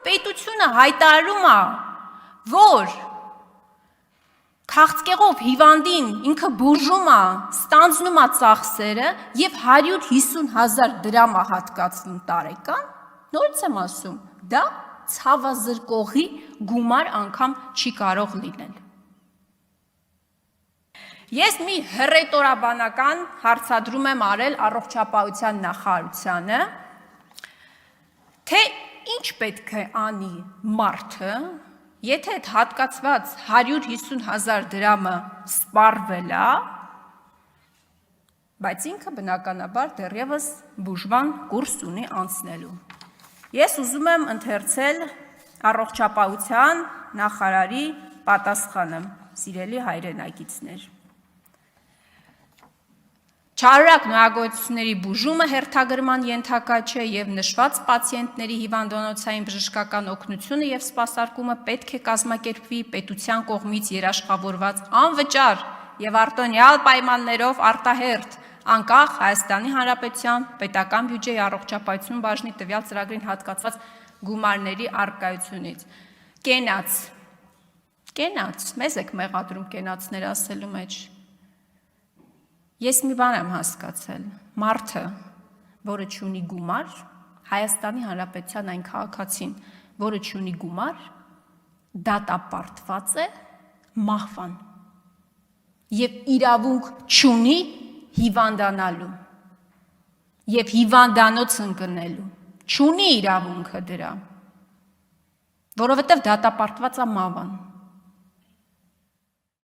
Պետությունը հայտարարում է, որ քաղցկեղով հիվանդին ինքը բուժում է, ստանձնում է ծախսերը և 150,000 դրամ է հատկացնում տարեկան, նորից եմ ասում, դա ցավազրկողի գումար անգամ չի կարող լինել։ Ես մի հռետորաբանական հարցադրում եմ արել առողջապահության նախարարությանը, թե ինչ պետք է անի մարդը, եթե այդ հատկացված 150,000 դրամը սպառվել է, բայց ինքը բնականաբար դեռևս բուժման կուրս ունի անցնելու։ Ես ուզում եմ ընթերցել առողջապահության նախարարի պատասխանը, սիրելի հայրենակիցներ։ Չարորակ նոյագործությունների բուժումը հերթագրման ենթակա չէ և նշված պացիենտների հիվանդանոցային բժշկական օգնությունը և սպասարկումը պետք է կազմակերպվի պետության կողմից երաշխավորված անվճար և արտոնյալ պայմաններով արտահերթ, անկախ Հայաստանի Հանրապետության պետական բյուջեի առողջապահություն բաժնի տվյալ ծրագրին հատկացված գումարների առկայությունից։ Կենաց, մեզ եք մեղադրում կենացներ ասելու մեջ։ Ես մի բան եմ հասկացել, մարդը, որը չունի գումար, Հայաստանի Հանրապետության այն քաղաքացին, որը չունի գումար, դատապարտված է մահվան և իրավունք չունի հիվանդանալու և հիվանդանոց ընկնելու, չունի իրավունքը դրա, որովհետև դատապարտված է մահվան։